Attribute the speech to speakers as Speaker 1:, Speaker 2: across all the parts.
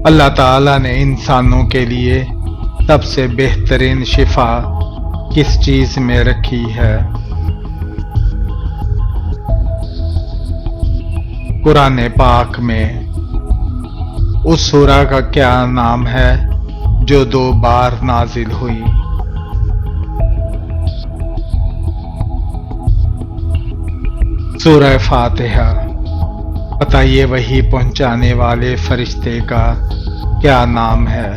Speaker 1: اللہ تعالیٰ نے انسانوں کے لیے سب سے بہترین شفا کس چیز میں رکھی ہے؟ قرآن پاک میں اس سورہ کا کیا نام ہے جو 2 بار نازل ہوئی؟ سورہ فاتحہ۔ بتائیے وحی پہنچانے والے فرشتے کا کیا نام ہے؟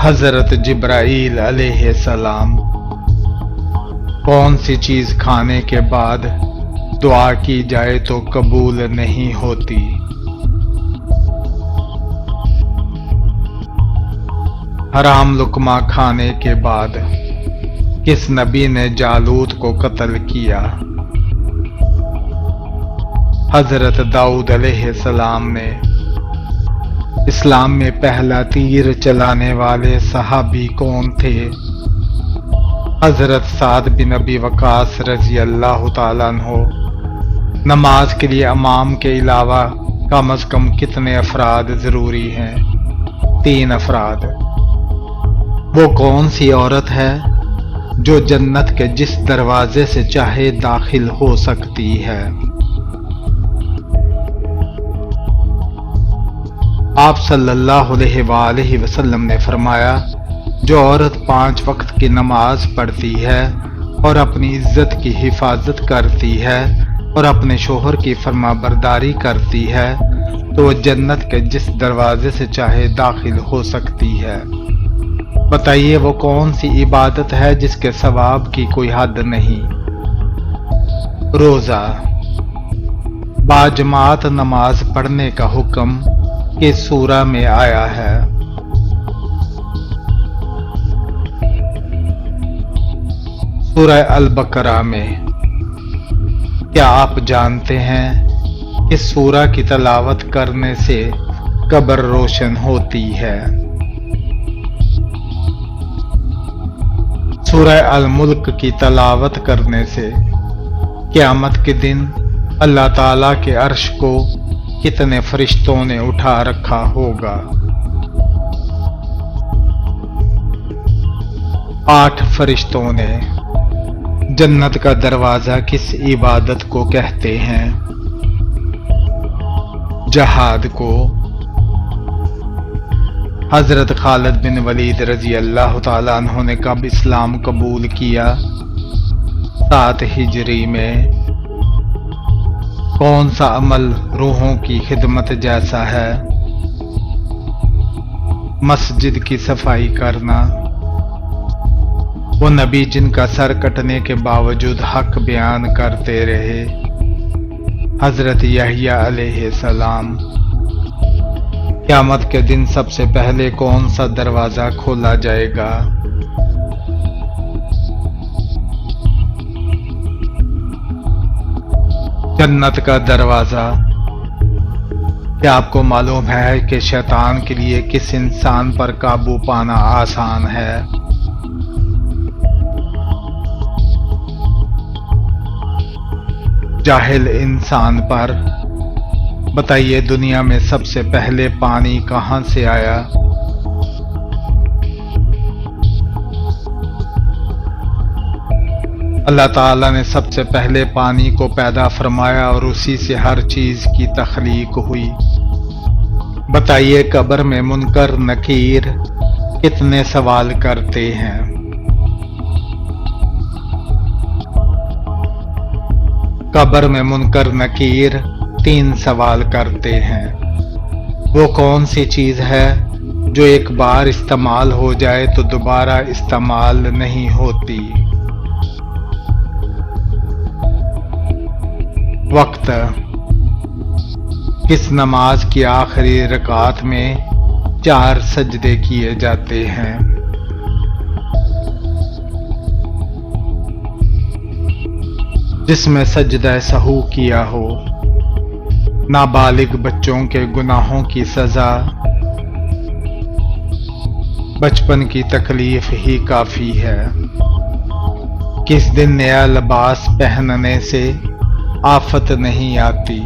Speaker 1: حضرت جبرائیل علیہ السلام۔ کون سی چیز کھانے کے بعد دعا کی جائے تو قبول نہیں ہوتی؟ حرام لقمہ کھانے کے بعد کس نبی نے جالوت کو قتل کیا؟ حضرت داؤد علیہ السلام نے۔ اسلام میں پہلا تیر چلانے والے صحابی کون تھے؟ حضرت سعد بن ابی وقاص رضی اللہ تعالیٰ عنہ۔ نماز کے لیے امام کے علاوہ کم از کم کتنے افراد ضروری ہیں؟ 3 افراد۔ وہ کون سی عورت ہے جو جنت کے جس دروازے سے چاہے داخل ہو سکتی ہے؟ آپ صلی اللہ علیہ وآلہ وسلم نے فرمایا، جو عورت 5 وقت کی نماز پڑھتی ہے اور اپنی عزت کی حفاظت کرتی ہے اور اپنے شوہر کی فرما برداری کرتی ہے تو وہ جنت کے جس دروازے سے چاہے داخل ہو سکتی ہے۔ بتائیے وہ کون سی عبادت ہے جس کے ثواب کی کوئی حد نہیں؟ روزہ۔ باجماعت نماز پڑھنے کا حکم کس سورہ میں آیا ہے؟ سورہ البقرہ میں۔ کیا آپ جانتے ہیں اس سورہ کی تلاوت کرنے سے قبر روشن ہوتی ہے؟ سورہ الملک کی تلاوت کرنے سے قیامت کے دن اللہ تعالیٰ کے عرش کو کتنے فرشتوں نے اٹھا رکھا ہوگا؟ 8 فرشتوں نے۔ جنت کا دروازہ کس عبادت کو کہتے ہیں؟ جہاد کو۔ حضرت خالد بن ولید رضی اللہ تعالیٰ عنہ نے کب اسلام قبول کیا؟ 7 ہجری میں۔ کون سا عمل روحوں کی خدمت جیسا ہے؟ مسجد کی صفائی کرنا۔ وہ نبی جن کا سر کٹنے کے باوجود حق بیان کرتے رہے؟ حضرت یحییٰ علیہ السلام۔ قیامت کے دن سب سے پہلے کون سا دروازہ کھولا جائے گا؟ جنت کا دروازہ۔ کیا آپ کو معلوم ہے کہ شیطان کے لیے کس انسان پر قابو پانا آسان ہے؟ جاہل انسان پر۔ بتائیے دنیا میں سب سے پہلے پانی کہاں سے آیا؟ اللہ تعالیٰ نے سب سے پہلے پانی کو پیدا فرمایا اور اسی سے ہر چیز کی تخلیق ہوئی۔ بتائیے قبر میں منکر نکیر کتنے سوال کرتے ہیں؟ قبر میں منکر نکیر 3 سوال کرتے ہیں۔ وہ کون سی چیز ہے جو ایک بار استعمال ہو جائے تو دوبارہ استعمال نہیں ہوتی؟ وقت۔ کس نماز کی آخری رکعت میں 4 سجدے کیے جاتے ہیں؟ جس میں سجدہ سہو کیا ہو۔ نابالغ بچوں کے گناہوں کی سزا بچپن کی تکلیف ہی کافی ہے۔ کس دن نیا لباس پہننے سے آفت نہیں آتی؟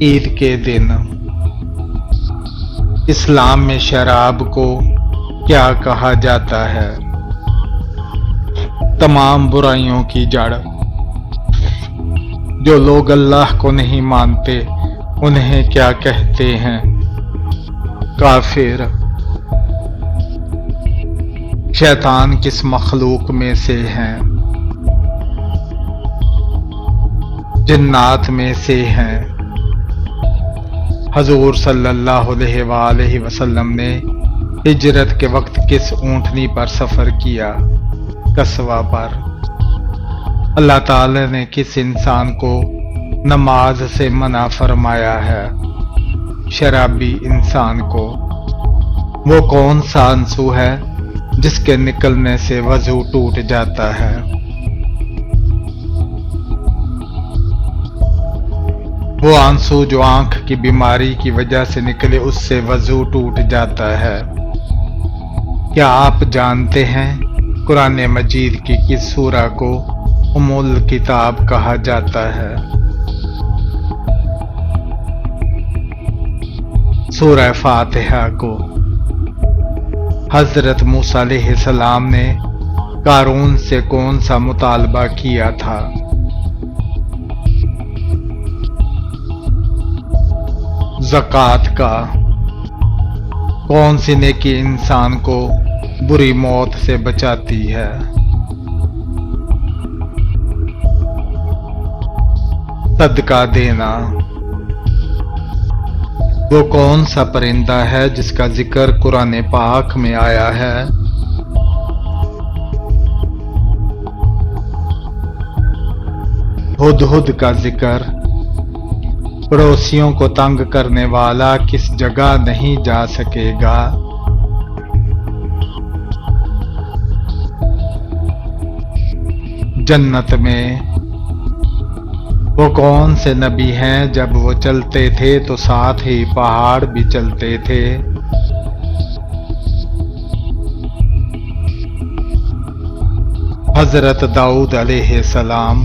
Speaker 1: عید کے دن اسلام میں شراب کو کیا کہا جاتا ہے؟ تمام برائیوں کی جڑ۔ جو لوگ اللہ کو نہیں مانتے انہیں کیا کہتے ہیں؟ کافر۔ شیطان کس مخلوق میں سے ہیں؟ جنات میں سے ہیں۔ حضور صلی اللہ علیہ وآلہ وسلم نے ہجرت کے وقت کس اونٹنی پر سفر کیا؟ قصوہ پر۔ اللہ تعالی نے کس انسان کو نماز سے منع فرمایا ہے؟ شرابی انسان کو۔ وہ کون سا آنسو ہے جس کے نکلنے سے وضو ٹوٹ جاتا ہے؟ وہ آنسو جو آنکھ کی بیماری کی وجہ سے نکلے اس سے وضو ٹوٹ جاتا ہے۔ کیا آپ جانتے ہیں قرآن مجید کی کس سورہ کو ام الکتاب کہا جاتا ہے؟ سورہ فاتحہ کو۔ حضرت موسیٰ علیہ السلام نے قارون سے کون سا مطالبہ کیا تھا؟ زکوٰۃ کا۔ کون سی نیکی انسان کو بری موت سے بچاتی ہے؟ صدقہ دینا۔ وہ کون سا پرندہ ہے جس کا ذکر قرآن پاک میں آیا ہے؟ ہدہد کا ذکر۔ پڑوسیوں کو تنگ کرنے والا کس جگہ نہیں جا سکے گا؟ جنت میں۔ وہ کون سے نبی ہیں جب وہ چلتے تھے تو ساتھ ہی پہاڑ بھی چلتے تھے؟ حضرت داؤد علیہ السلام۔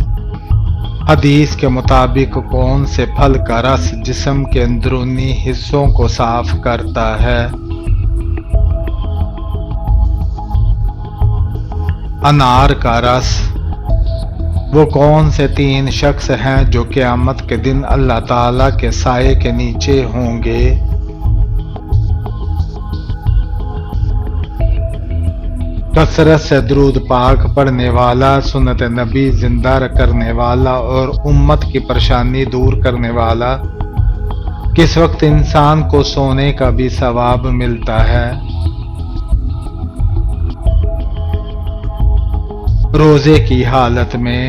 Speaker 1: حدیث کے مطابق کون سے پھل کا رس جسم کے اندرونی حصوں کو صاف کرتا ہے؟ انار کا رس۔ وہ کون سے 3 شخص ہیں جو قیامت کے دن اللہ تعالی کے سائے کے نیچے ہوں گے؟ کثرت سے درود پاک پڑھنے والا، سنت نبی زندہ کرنے والا اور امت کی پریشانی دور کرنے والا کس وقت انسان کو سونے کا بھی ثواب ملتا ہے؟ روزے کی حالت میں۔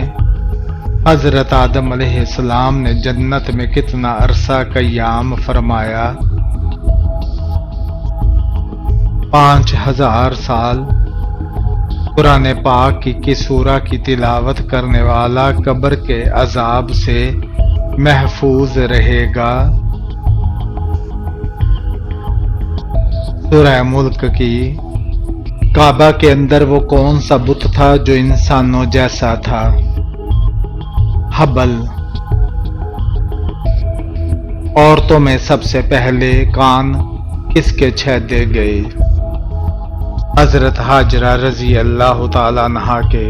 Speaker 1: حضرت آدم علیہ السلام نے جنت میں کتنا عرصہ قیام فرمایا؟ 5000 سال۔ قرآن پاک کی کس سورہ کی تلاوت کرنے والا قبر کے عذاب سے محفوظ رہے گا؟ سورہ ملک کی۔ کعبہ کے اندر وہ کون سا بت تھا جو انسانوں جیسا تھا؟ حبل۔ عورتوں میں سب سے پہلے کان کس کے چھیدے گئے؟ حضرت حاجرہ رضی اللہ تعالی عنہا کے۔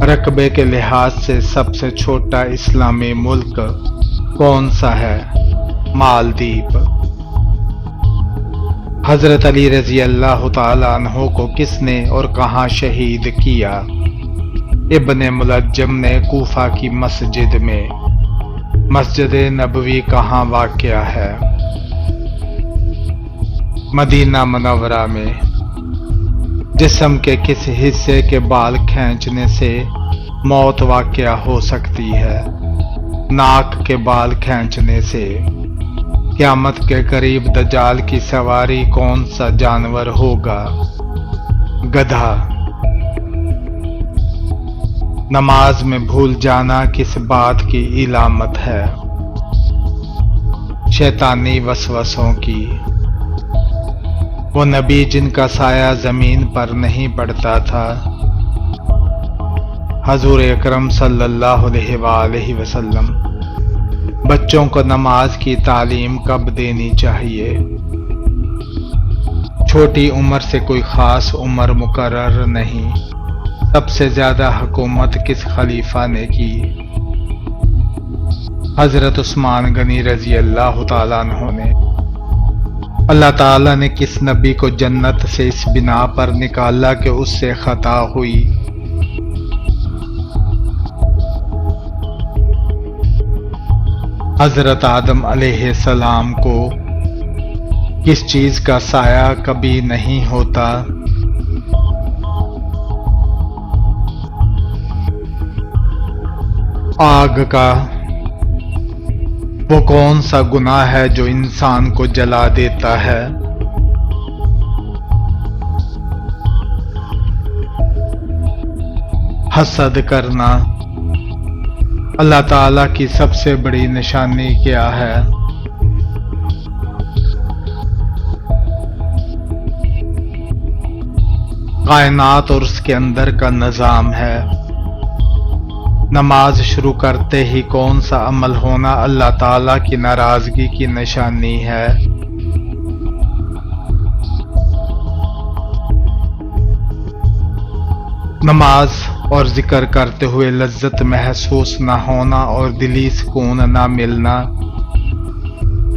Speaker 1: رقبے کے لحاظ سے سب سے چھوٹا اسلامی ملک کون سا ہے؟ مالدیپ۔ حضرت علی رضی اللہ تعالی عنہ کو کس نے اور کہاں شہید کیا؟ ابن ملجم نے کوفہ کی مسجد میں۔ مسجد نبوی کہاں واقع ہے؟ مدینہ منورہ میں۔ جسم کے کس حصے کے بال کھینچنے سے موت واقع ہو سکتی ہے؟ ناک کے بال کھینچنے سے۔ قیامت کے قریب دجال کی سواری کون سا جانور ہوگا؟ گدھا۔ نماز میں بھول جانا کس بات کی علامت ہے؟ شیطانی وسوسوں کی۔ وہ نبی جن کا سایہ زمین پر نہیں پڑتا تھا؟ حضور اکرم صلی اللہ علیہ وآلہ وسلم۔ بچوں کو نماز کی تعلیم کب دینی چاہیے؟ چھوٹی عمر سے کوئی خاص عمر مقرر نہیں۔ سب سے زیادہ حکومت کس خلیفہ نے کی؟ حضرت عثمان غنی رضی اللہ تعالیٰ عنہ نے۔ اللہ تعالیٰ نے کس نبی کو جنت سے اس بنا پر نکالا کہ اس سے خطا ہوئی؟ حضرت آدم علیہ السلام کو کس چیز کا سایہ کبھی نہیں ہوتا؟ آگ کا۔ وہ کون سا گناہ ہے جو انسان کو جلا دیتا ہے؟ حسد کرنا۔ اللہ تعالیٰ کی سب سے بڑی نشانی کیا ہے؟ کائنات اور اس کے اندر کا نظام ہے۔ نماز شروع کرتے ہی کون سا عمل ہونا اللہ تعالیٰ کی ناراضگی کی نشانی ہے؟ نماز اور ذکر کرتے ہوئے لذت محسوس نہ ہونا اور دلی سکون نہ ملنا۔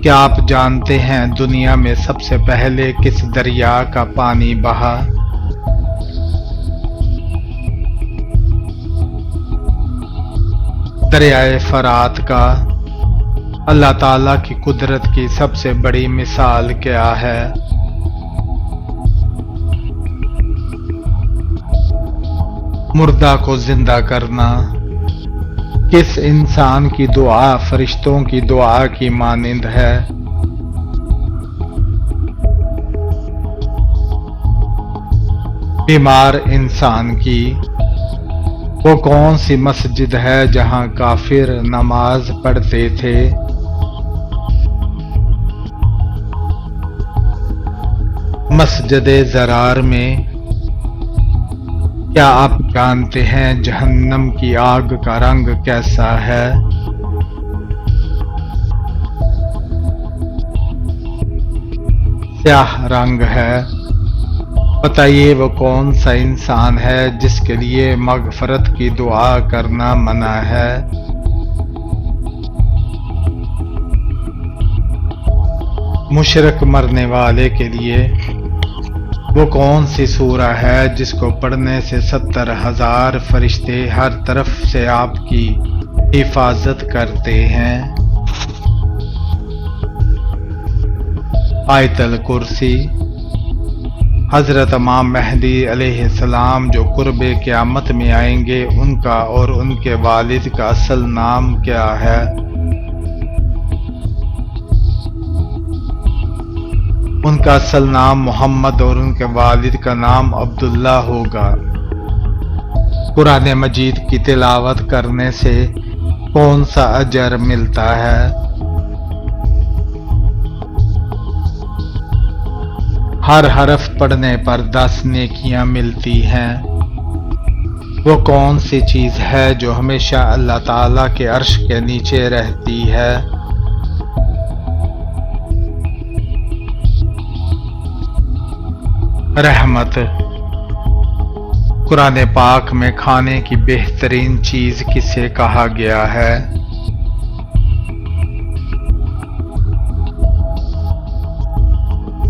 Speaker 1: کیا آپ جانتے ہیں دنیا میں سب سے پہلے کس دریا کا پانی بہا؟ دریائے فرات کا۔ اللہ تعالیٰ کی قدرت کی سب سے بڑی مثال کیا ہے؟ مردہ کو زندہ کرنا۔ کس انسان کی دعا فرشتوں کی دعا کی مانند ہے؟ بیمار انسان کی۔ وہ کون سی مسجد ہے جہاں کافر نماز پڑھتے تھے؟ مسجد زرار میں۔ کیا آپ جانتے ہیں جہنم کی آگ کا رنگ کیسا ہے؟ سیاہ رنگ ہے۔ بتائیے وہ کون سا انسان ہے جس کے لیے مغفرت کی دعا کرنا منع ہے؟ مشرک مرنے والے کے لیے وہ کون سی سورہ ہے جس کو پڑھنے سے 70,000 فرشتے ہر طرف سے آپ کی حفاظت کرتے ہیں؟ آیت الکرسی۔ حضرت امام مہدی علیہ السلام جو قرب قیامت میں آئیں گے ان کا اور ان کے والد کا اصل نام کیا ہے؟ ان کا اصل نام محمد اور ان کے والد کا نام عبداللہ ہوگا۔ قرآن مجید کی تلاوت کرنے سے کون سا اجر ملتا ہے؟ ہر حرف پڑھنے پر 10 نیکیاں ملتی ہیں۔ وہ کون سی چیز ہے جو ہمیشہ اللہ تعالیٰ کے عرش کے نیچے رہتی ہے؟ رحمت۔ قرآن پاک میں کھانے کی بہترین چیز کسے کہا گیا ہے؟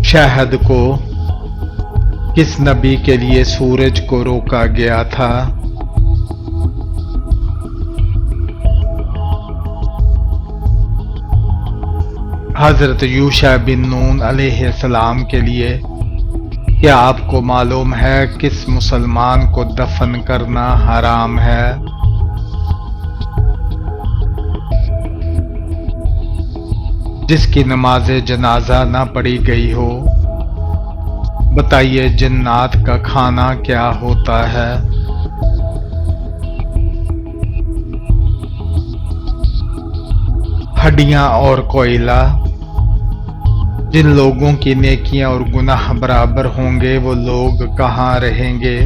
Speaker 1: شہد کو۔ کس نبی کے لیے سورج کو روکا گیا تھا؟ حضرت یوشع بن نون علیہ السلام کے لیے کیا آپ کو معلوم ہے کس مسلمان کو دفن کرنا حرام ہے؟ جس کی نماز جنازہ نہ پڑھی گئی ہو۔ بتائیے جنات کا کھانا کیا ہوتا ہے؟ ہڈیاں اور کوئلہ۔ جن لوگوں کی نیکیاں اور گناہ برابر ہوں گے وہ لوگ کہاں رہیں گے؟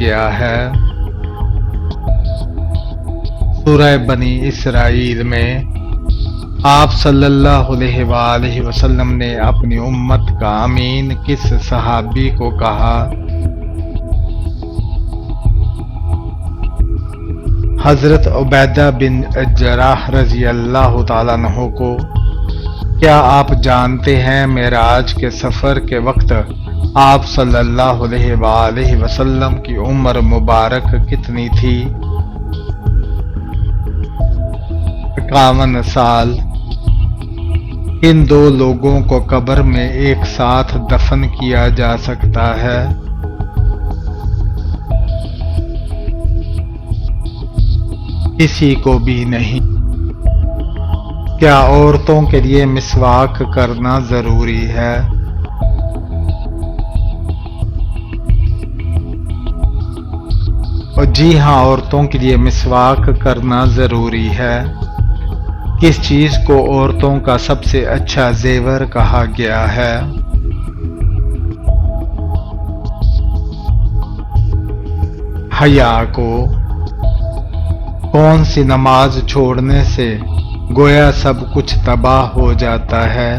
Speaker 1: گیا ہے۔ سورہ بنی اسرائیل میں آپ صلی اللہ علیہ وآلہ وسلم نے اپنی امت کا امین کس صحابی کو کہا؟ حضرت عبیدہ بن جراح رضی اللہ تعالیٰ عنہ کو۔ کیا آپ جانتے ہیں معراج کے سفر کے وقت آپ صلی اللہ علیہ وآلہ وسلم کی عمر مبارک کتنی تھی؟ 51 سال۔ ان دو لوگوں کو قبر میں ایک ساتھ دفن کیا جا سکتا ہے؟ کسی کو بھی نہیں۔ کیا عورتوں کے لیے مسواک کرنا ضروری ہے؟ اور جی ہاں، عورتوں کے لیے مسواک کرنا ضروری ہے۔ کس چیز کو عورتوں کا سب سے اچھا زیور کہا گیا ہے؟ حیا کو۔ کون سی نماز چھوڑنے سے گویا سب کچھ تباہ ہو جاتا ہے؟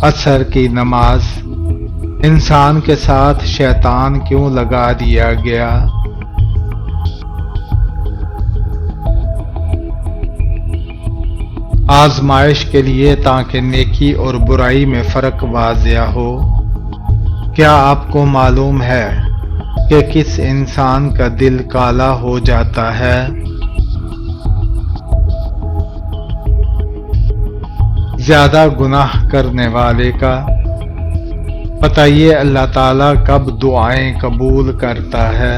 Speaker 1: عصر کی نماز۔ انسان کے ساتھ شیطان کیوں لگا دیا گیا؟ آزمائش کے لیے تاکہ نیکی اور برائی میں فرق واضح ہو۔ کیا آپ کو معلوم ہے کہ کس انسان کا دل کالا ہو جاتا ہے؟ زیادہ گناہ کرنے والے کا۔ بتائیے اللہ تعالیٰ کب دعائیں قبول کرتا ہے؟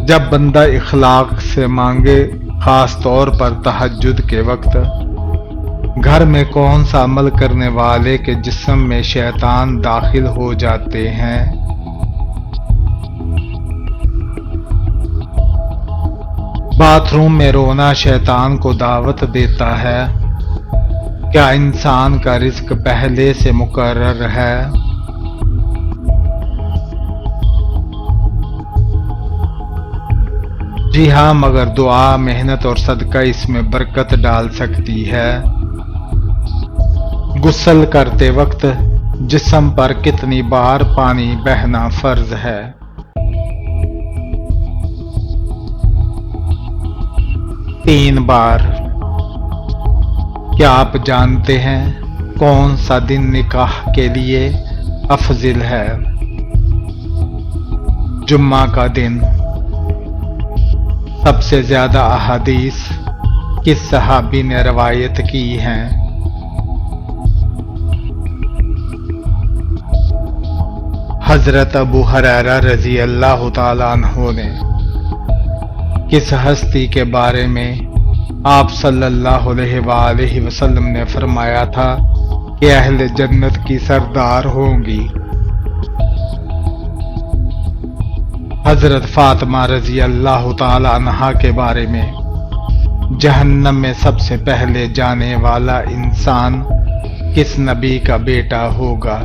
Speaker 1: جب بندہ اخلاق سے مانگے، خاص طور پر تہجد کے وقت۔ گھر میں کون سا عمل کرنے والے کے جسم میں شیطان داخل ہو جاتے ہیں؟ باتھ روم میں رونا شیطان کو دعوت دیتا ہے۔ کیا انسان کا رزق پہلے سے مقرر ہے؟ جی ہاں، مگر دعا، محنت اور صدقہ اس میں برکت ڈال سکتی ہے۔ غسل کرتے وقت جسم پر کتنی بار پانی بہنا فرض ہے؟ 3 بار۔ کیا آپ جانتے ہیں کون سا دن نکاح کے لیے افضل ہے؟ جمعہ کا دن۔ سب سے زیادہ احادیث کس صحابی نے روایت کی ہیں؟ حضرت ابو ہریرہ رضی اللہ تعالیٰ عنہ نے کس ہستی کے بارے میں آپ صلی اللہ علیہ وآلہ وسلم نے فرمایا تھا کہ اہل جنت کی سردار ہوں گی؟ حضرت فاطمہ رضی اللہ تعالی عنہا کے بارے میں جہنم میں سب سے پہلے جانے والا انسان کس نبی کا بیٹا ہوگا؟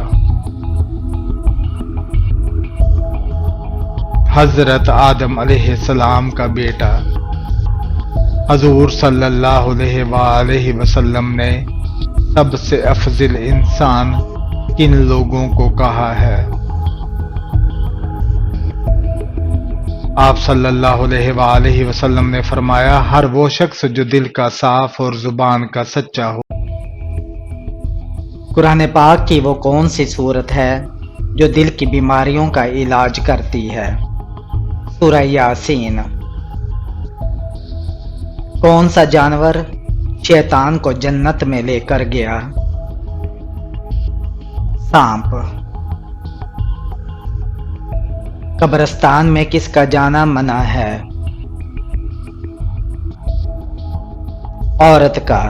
Speaker 1: حضرت آدم علیہ السلام کا بیٹا۔ حضور صلی اللہ علیہ وآلہ وسلم نے سب سے افضل انسان کن لوگوں کو کہا ہے؟ آپ صلی اللہ علیہ وآلہ وسلم نے فرمایا، ہر وہ شخص جو دل کا صاف اور زبان کا سچا ہو۔
Speaker 2: قرآن پاک کی وہ کون سی صورت ہے جو دل کی بیماریوں کا علاج کرتی ہے؟ سورہ یاسین۔ کون سا جانور شیطان کو جنت میں لے کر گیا؟ سانپ۔ قبرستان میں کس کا جانا منع ہے؟ عورت کا۔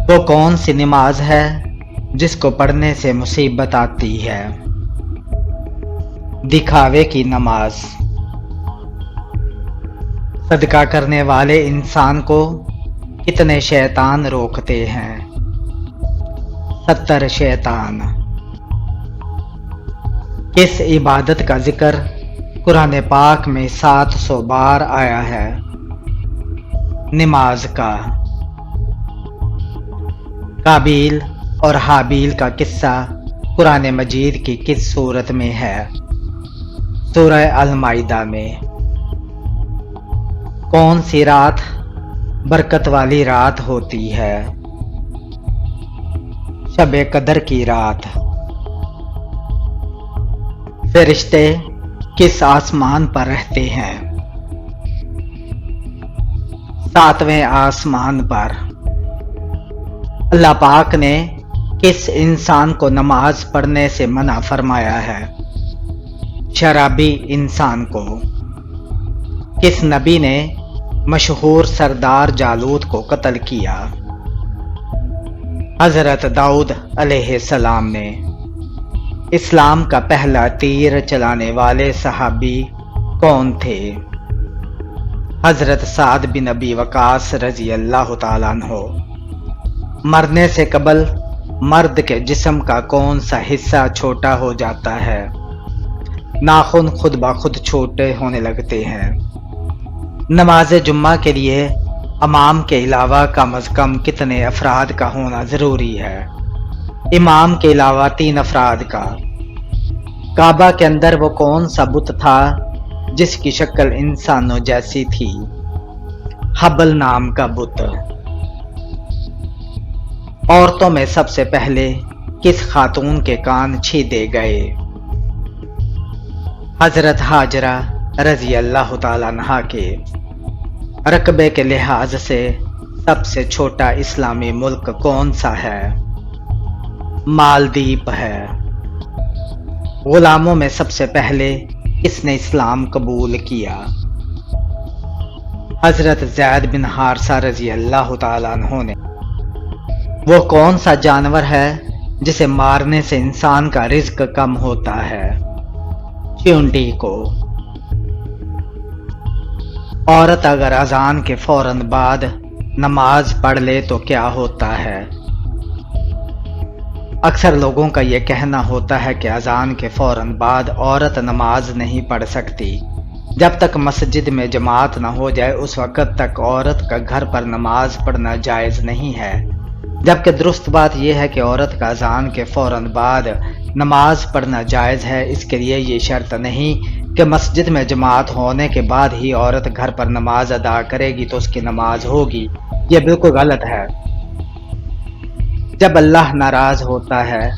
Speaker 2: وہ کون سی نماز ہے جس کو پڑھنے سے مصیبت آتی ہے؟ دکھاوے کی نماز۔ صدقہ کرنے والے انسان کو کتنے شیطان روکتے ہیں؟ 70 شیطان۔ کس عبادت کا ذکر قرآن پاک میں 700 بار آیا ہے؟ نماز کا۔ قابیل اور حابیل کا قصہ قرآن مجید کی کس سورت میں ہے؟ سورہ المائدہ میں۔ کون سی رات برکت والی رات ہوتی ہے؟ شب قدر کی رات۔ فرشتے کس آسمان پر رہتے ہیں؟ 7ویں آسمان پر۔ اللہ پاک نے کس انسان کو نماز پڑھنے سے منع فرمایا ہے؟ شرابی انسان کو۔ کس نبی نے مشہور سردار جالوت کو قتل کیا؟ حضرت داؤد علیہ السلام نے۔ اسلام کا پہلا تیر چلانے والے صحابی کون تھے؟ حضرت سعد بن ابی وقاص رضی اللہ تعالیٰ عنہ۔ مرنے سے قبل مرد کے جسم کا کون سا حصہ چھوٹا ہو جاتا ہے؟ ناخن خود بخود چھوٹے ہونے لگتے ہیں۔ نماز جمعہ کے لیے امام کے علاوہ کم از کم کتنے افراد کا ہونا ضروری ہے؟ امام کے علاوہ 3 افراد کا۔ کعبہ کے اندر وہ کون سا بت تھا جس کی شکل انسانوں جیسی تھی؟ حبل نام کا بت۔ عورتوں میں سب سے پہلے کس خاتون کے کان چھیدے گئے؟ حضرت ہاجرہ رضی اللہ تعالیٰ عنہا کے۔ رقبے کے لحاظ سے سب سے چھوٹا اسلامی ملک کون سا ہے؟ مالدیپ ہے۔ غلاموں میں سب سے پہلے کس نے اسلام قبول کیا؟ حضرت زید بن حارثہ رضی اللہ تعالیٰ عنہ نے۔ وہ کون سا جانور ہے جسے مارنے سے انسان کا رزق کم ہوتا ہے؟ چونٹی کو۔ عورت اگر اذان کے فوراً بعد نماز پڑھ لے تو کیا ہوتا ہے؟ اکثر لوگوں کا یہ کہنا ہوتا ہے کہ اذان کے فوراً بعد عورت نماز نہیں پڑھ سکتی۔ جب تک مسجد میں جماعت نہ ہو جائے اس وقت تک عورت کا گھر پر نماز پڑھنا جائز نہیں ہے، جبکہ درست بات یہ ہے کہ عورت کا اذان کے فوراً بعد نماز پڑھنا جائز ہے۔ اس کے لیے یہ شرط نہیں کہ مسجد میں جماعت ہونے کے بعد ہی عورت گھر پر نماز ادا کرے گی تو اس کی نماز ہوگی۔ یہ بالکل غلط ہے۔ جب اللہ ناراض ہوتا ہے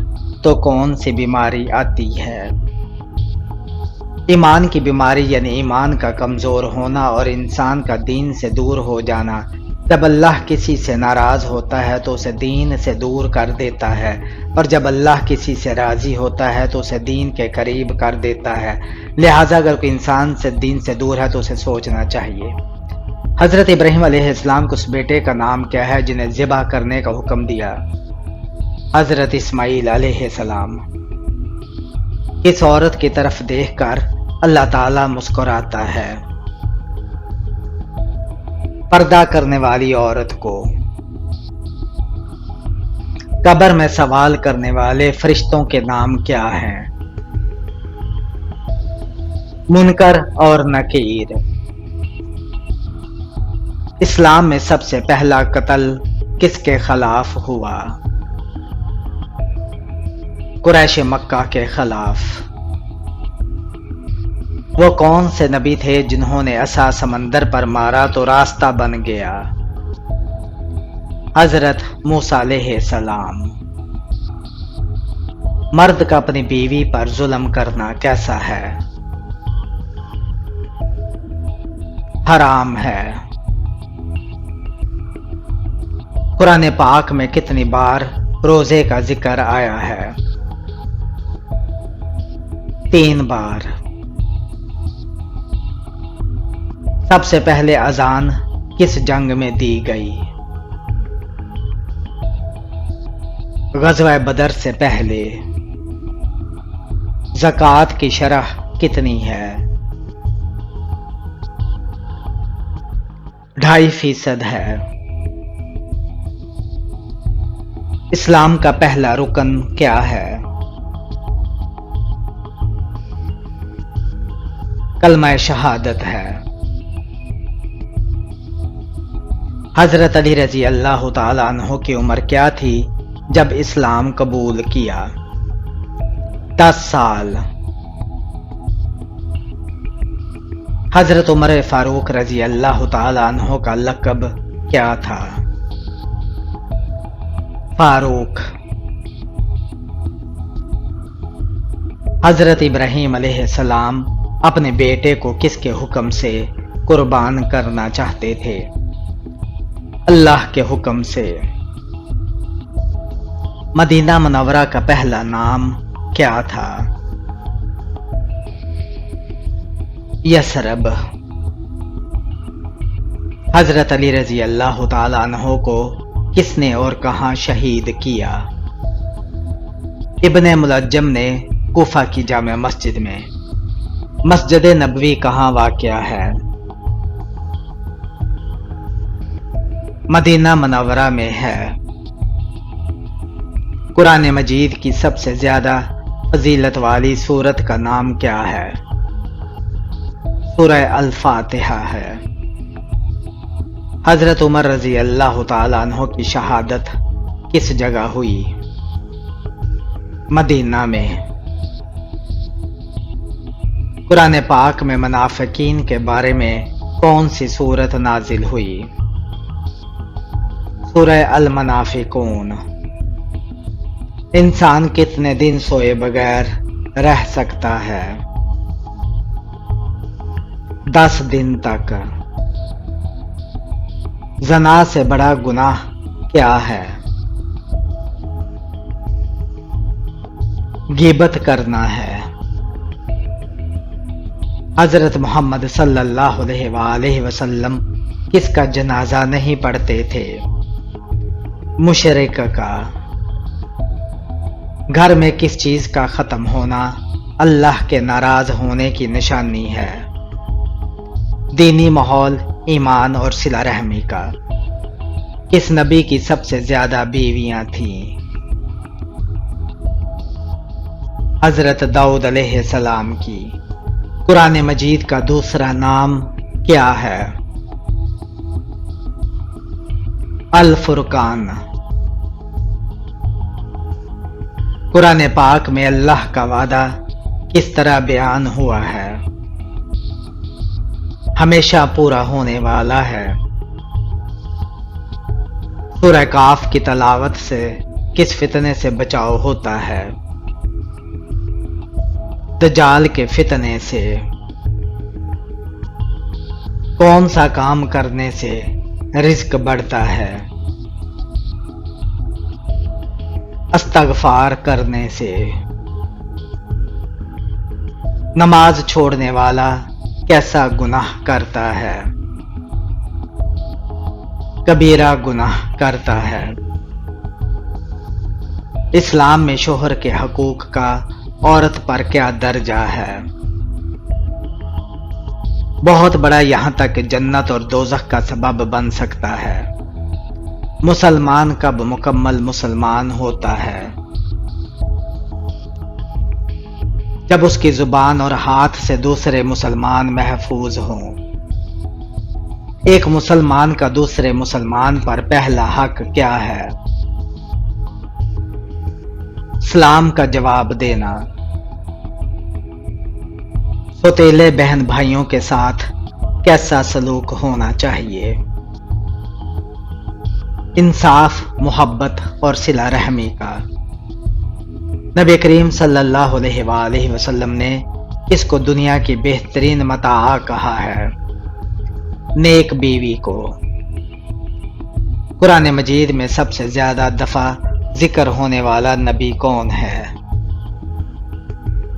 Speaker 2: تو کون سی بیماری آتی ہے؟ ایمان کی بیماری یعنی ایمان کا کمزور ہونا اور انسان کا دین سے دور ہو جانا۔ جب اللہ کسی سے ناراض ہوتا ہے تو اسے دین سے دور کر دیتا ہے، اور جب اللہ کسی سے راضی ہوتا ہے تو اسے دین کے قریب کر دیتا ہے۔ لہٰذا اگر کوئی انسان سے دین سے دور ہے تو اسے سوچنا چاہیے۔ حضرت ابراہیم علیہ السلام کو اس بیٹے کا نام کیا ہے جنہیں ذبح کرنے کا حکم دیا؟ حضرت اسماعیل علیہ السلام۔ کس عورت کی طرف دیکھ کر اللہ تعالیٰ مسکراتا ہے؟ پردہ کرنے والی عورت کو۔ قبر میں سوال کرنے والے فرشتوں کے نام کیا ہیں؟ منکر اور نکیر۔ اسلام میں سب سے پہلا قتل کس کے خلاف ہوا؟ قریش مکہ کے خلاف۔ وہ کون سے نبی تھے جنہوں نے عصا سمندر پر مارا تو راستہ بن گیا؟ حضرت موسیٰ علیہ السلام۔ مرد کا اپنی بیوی پر ظلم کرنا کیسا ہے؟ حرام ہے۔ قرآن پاک میں کتنی بار روزے کا ذکر آیا ہے؟ 3 بار۔ سب سے پہلے اذان کس جنگ میں دی گئی؟ غزوہ بدر سے پہلے۔ زکوٰۃ کی شرح کتنی ہے؟ 2.5% ہے۔ اسلام کا پہلا رکن کیا ہے؟ کلمہ شہادت ہے۔ حضرت علی رضی اللہ تعالیٰ عنہ کی عمر کیا تھی جب اسلام قبول کیا؟ 10 سال۔ حضرت عمر فاروق رضی اللہ تعالیٰ عنہ کا لقب کیا تھا؟ فاروق۔ حضرت ابراہیم علیہ السلام اپنے بیٹے کو کس کے حکم سے قربان کرنا چاہتے تھے؟ اللہ کے حکم سے۔ مدینہ منورہ کا پہلا نام کیا تھا؟ یثرب۔ حضرت علی رضی اللہ تعالیٰ عنہ کو کس نے اور کہاں شہید کیا؟ ابن ملجم نے کوفہ کی جامع مسجد میں۔ مسجد نبوی کہاں واقع ہے؟ مدینہ منورہ میں ہے۔ قرآن مجید کی سب سے زیادہ فضیلت والی سورت کا نام کیا ہے؟ سورہ الفاتحہ ہے۔ حضرت عمر رضی اللہ تعالیٰ عنہ کی شہادت کس جگہ ہوئی؟ مدینہ میں۔ قرآن پاک میں منافقین کے بارے میں کون سی سورت نازل ہوئی؟ سورہ المنافقون۔ انسان کتنے دن سوئے بغیر رہ سکتا ہے؟ 10 دن تک۔ زنا سے بڑا گناہ کیا ہے؟ غیبت کرنا ہے۔ حضرت محمد صلی اللہ علیہ وآلہ وسلم کس کا جنازہ نہیں پڑھتے تھے؟ مشرک کا۔ گھر میں کس چیز کا ختم ہونا اللہ کے ناراض ہونے کی نشانی ہے؟ دینی ماحول، ایمان اور صلہ رحمی کا۔ کس نبی کی سب سے زیادہ بیویاں تھیں؟ حضرت داؤد علیہ السلام کی۔ قرآن مجید کا دوسرا نام کیا ہے؟ الفرقان۔ قرآن پاک میں اللہ کا وعدہ کس طرح بیان ہوا ہے؟ ہمیشہ پورا ہونے والا ہے۔ سورہ کاف کی تلاوت سے کس فتنے سے بچاؤ ہوتا ہے؟ دجال کے فتنے سے۔ کون سا کام کرنے سے رزق بڑھتا ہے؟ استغفار کرنے سے۔ نماز چھوڑنے والا کیسا گناہ کرتا ہے؟ کبیرہ گناہ کرتا ہے۔ اسلام میں شوہر کے حقوق کا عورت پر کیا درجہ ہے؟ بہت بڑا، یہاں تک کہ جنت اور دوزخ کا سبب بن سکتا ہے۔ مسلمان کب مکمل مسلمان ہوتا ہے؟ جب اس کی زبان اور ہاتھ سے دوسرے مسلمان محفوظ ہوں۔ ایک مسلمان کا دوسرے مسلمان پر پہلا حق کیا ہے؟ سلام کا جواب دینا۔ سوتیلے بہن بھائیوں کے ساتھ کیسا سلوک ہونا چاہیے؟ انصاف، محبت اور صلہ رحمی کا۔ نبی کریم صلی اللہ علیہ وآلہ وسلم نے اس کو دنیا کی بہترین متاع کہا ہے، نیک بیوی کو۔ قرآن مجید میں سب سے زیادہ دفعہ ذکر ہونے والا نبی کون ہے؟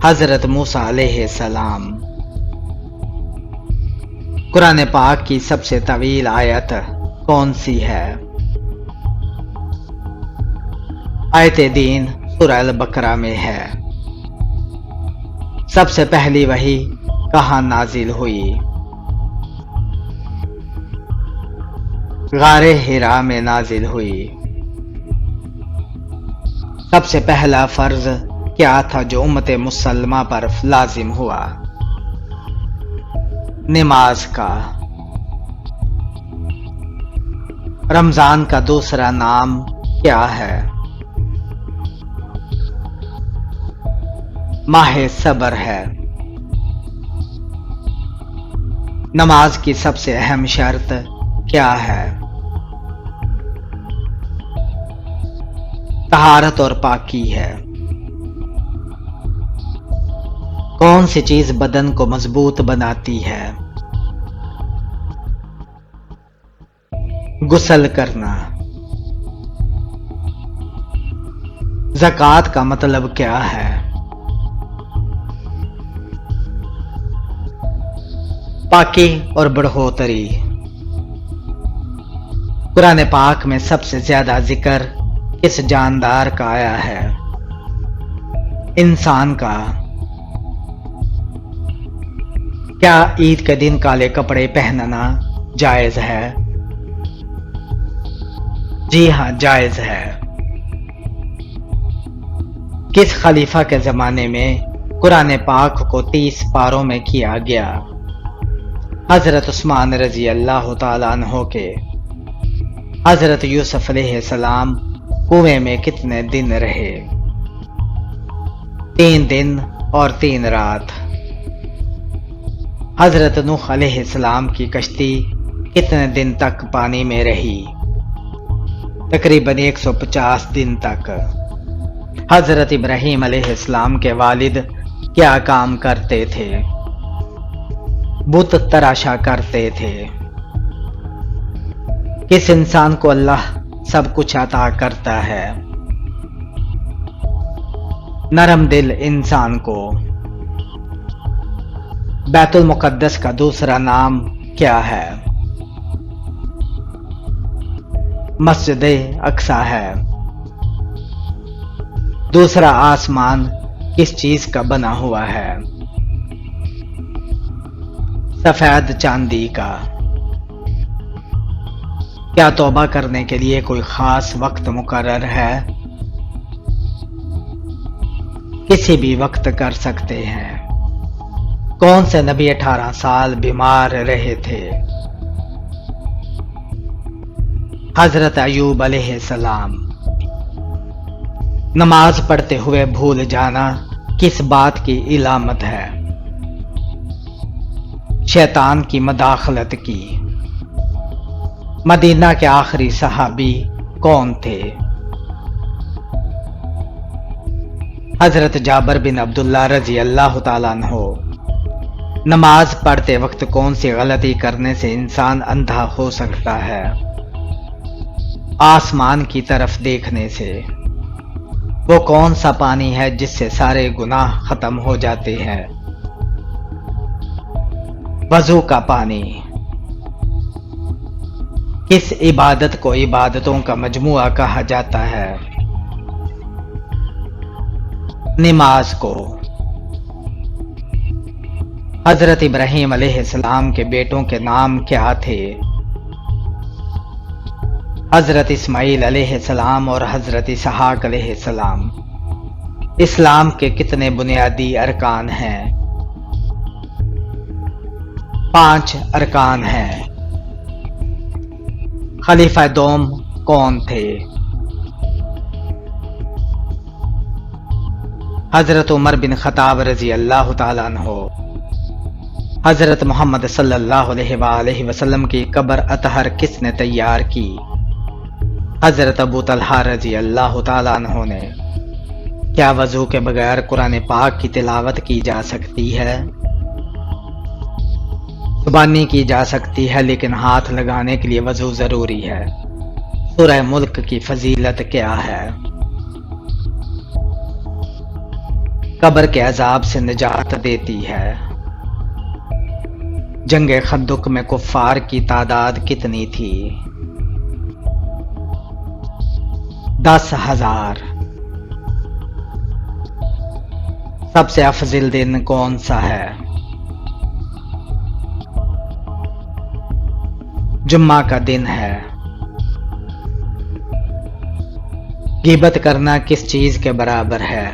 Speaker 2: حضرت موسیٰ علیہ السلام۔ قرآن پاک کی سب سے طویل آیت کون سی ہے؟ آیت دین سورہ البقرہ میں ہے۔ سب سے پہلی وحی کہاں نازل ہوئی؟ غار ہرا میں نازل ہوئی۔ سب سے پہلا فرض کیا تھا جو امت مسلمہ پر لازم ہوا؟ نماز کا۔ رمضان کا دوسرا نام کیا ہے؟ ماہ صبر ہے۔ نماز کی سب سے اہم شرط کیا ہے؟ طہارت اور پاکی ہے۔ کون سی چیز بدن کو مضبوط بناتی ہے؟ غسل کرنا۔ زکوٰۃ کا مطلب کیا ہے؟ پاکی اور بڑھوتری۔ قرآن پاک میں سب سے زیادہ ذکر کس جاندار کا آیا ہے؟ انسان کا۔ کیا عید کے دن کالے کپڑے پہننا جائز ہے؟ جی ہاں، جائز ہے۔ کس خلیفہ کے زمانے میں قرآن پاک کو 30 پاروں میں کیا گیا؟ حضرت عثمان رضی اللہ تعالیٰ عنہ کے۔ حضرت یوسف علیہ السلام کنویں میں کتنے دن رہے؟ 3 دن اور 3 رات۔ حضرت نوح علیہ السلام کی کشتی کتنے دن تک پانی میں رہی؟ تقریباً 150 دن تک۔ حضرت ابراہیم علیہ السلام کے والد کیا کام کرتے تھے؟ بت تراشا کرتے تھے۔ کس انسان کو اللہ سب کچھ عطا کرتا ہے؟ نرم دل انسان کو۔ بیت المقدس کا دوسرا نام کیا ہے؟ مسجد اقصی ہے۔ دوسرا آسمان کس چیز کا بنا ہوا ہے؟ سفید چاندی کا۔ کیا توبہ کرنے کے لیے کوئی خاص وقت مقرر ہے؟ کسی بھی وقت کر سکتے ہیں۔ کون سے نبی 18 سال بیمار رہے تھے؟ حضرت ایوب علیہ السلام۔ نماز پڑھتے ہوئے بھول جانا کس بات کی علامت ہے؟ شیطان کی مداخلت کی۔ مدینہ کے آخری صحابی کون تھے؟ حضرت جابر بن عبداللہ رضی اللہ تعالیٰ عنہ۔ نماز پڑھتے وقت کون سی غلطی کرنے سے انسان اندھا ہو سکتا ہے؟ آسمان کی طرف دیکھنے سے۔ وہ کون سا پانی ہے جس سے سارے گناہ ختم ہو جاتے ہیں؟ وضو کا پانی۔ کس عبادت کو عبادتوں کا مجموعہ کہا جاتا ہے؟ نماز کو۔ حضرت ابراہیم علیہ السلام کے بیٹوں کے نام کیا تھے؟ حضرت اسماعیل علیہ السلام اور حضرت اسحاق علیہ السلام۔ اسلام کے کتنے بنیادی ارکان ہیں؟ 5 ارکان ہیں۔ خلیفہ دوم کون تھے؟ حضرت عمر بن خطاب رضی اللہ تعالیٰ عنہ۔ حضرت محمد صلی اللہ علیہ وآلہ وسلم کی قبر اطہر کس نے تیار کی؟ حضرت ابو طلحہ رضی اللہ تعالیٰ عنہ نے۔ کیا وضو کے بغیر قرآن پاک کی تلاوت کی جا سکتی ہے؟ زبانی کی جا سکتی ہے لیکن ہاتھ لگانے کے لیے وضو ضروری ہے۔ سورہ ملک کی فضیلت کیا ہے؟ قبر کے عذاب سے نجات دیتی ہے۔ جنگ خندق میں کفار کی تعداد کتنی تھی؟ 10,000۔ سب سے افضل دن کون سا ہے؟ جمعہ کا دن ہے۔ غیبت کرنا کس چیز کے برابر ہے؟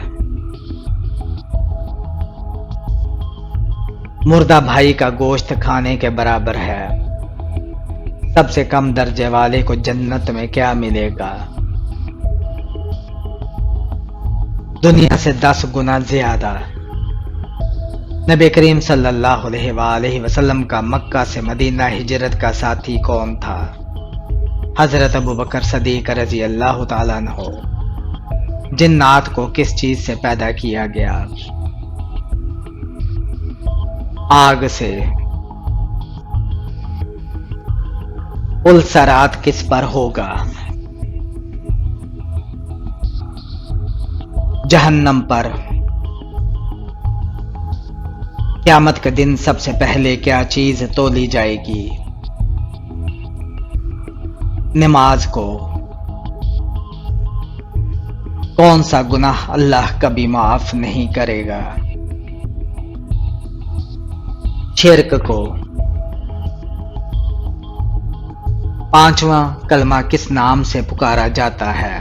Speaker 2: مردہ بھائی کا گوشت کھانے کے برابر ہے۔ سب سے کم درجے والے کو جنت میں کیا ملے گا؟ دنیا سے 10 گنا زیادہ۔ نبی کریم صلی اللہ علیہ وآلہ وسلم کا مکہ سے مدینہ ہجرت کا ساتھی کون تھا؟ حضرت ابوبکر صدیق رضی اللہ تعالیٰ عنہ۔ جنات کو کس چیز سے پیدا کیا گیا؟ آگ سے۔ السرات کس پر ہوگا؟ جہنم پر۔ قیامت کے دن سب سے پہلے کیا چیز تولی جائے گی؟ نماز کو۔ کون سا گناہ اللہ کبھی معاف نہیں کرے گا؟ شرک کو۔ 5واں کلمہ کس نام سے پکارا جاتا ہے؟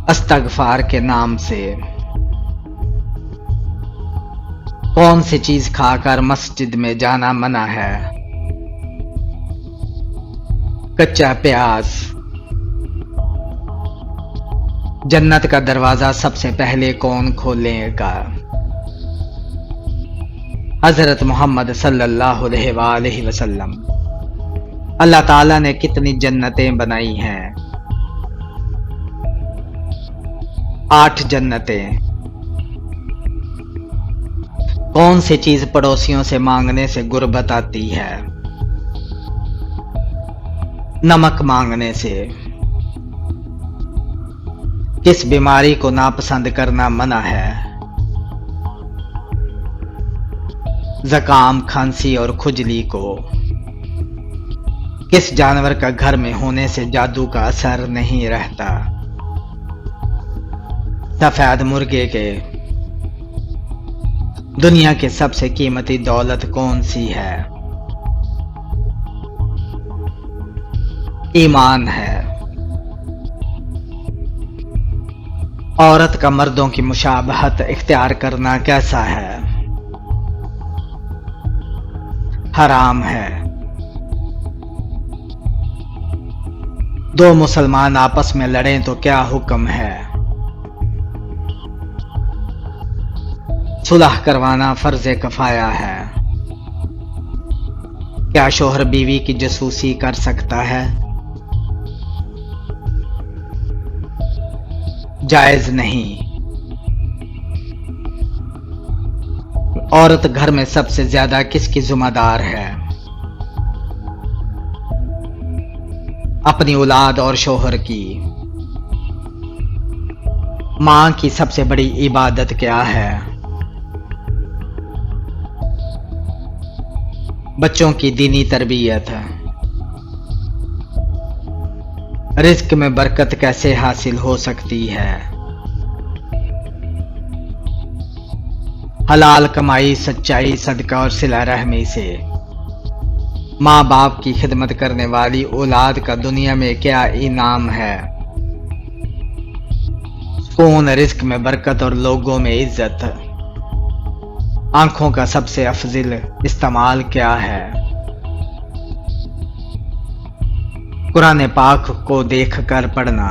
Speaker 2: استغفار کے نام سے۔ کون سی چیز کھا کر مسجد میں جانا منع ہے؟ کچا پیاز۔ جنت کا دروازہ سب سے پہلے کون کھولے گا؟ حضرت محمد صلی اللہ علیہ وآلہ وسلم۔ اللہ تعالیٰ نے کتنی جنتیں بنائی ہیں؟ 8 جنتیں۔ کون سی چیز پڑوسیوں سے مانگنے سے غربت آتی ہے؟ نمک مانگنے سے۔ کس بیماری کو ناپسند کرنا منع ہے؟ زکام، کھانسی اور کھجلی کو۔ کس جانور کا گھر میں ہونے سے جادو کا اثر نہیں رہتا؟ سفید مرغے کے۔ دنیا کی سب سے قیمتی دولت کون سی ہے؟ ایمان ہے۔ عورت کا مردوں کی مشابہت اختیار کرنا کیسا ہے؟ حرام ہے۔ 2 مسلمان آپس میں لڑیں تو کیا حکم ہے؟ صلح کروانا فرض کفایہ ہے۔ کیا شوہر بیوی کی جاسوسی کر سکتا ہے؟ جائز نہیں۔ عورت گھر میں سب سے زیادہ کس کی ذمہ دار ہے؟ اپنی اولاد اور شوہر کی۔ ماں کی سب سے بڑی عبادت کیا ہے؟ بچوں کی دینی تربیت۔ رزق میں برکت کیسے حاصل ہو سکتی ہے؟ حلال کمائی، سچائی، صدقہ اور صلہ رحمی سے۔ ماں باپ کی خدمت کرنے والی اولاد کا دنیا میں کیا انعام ہے؟ سکون، رزق میں برکت اور لوگوں میں عزت۔ آنکھوں کا سب سے افضل استعمال کیا ہے؟ قرآن پاک کو دیکھ کر پڑھنا۔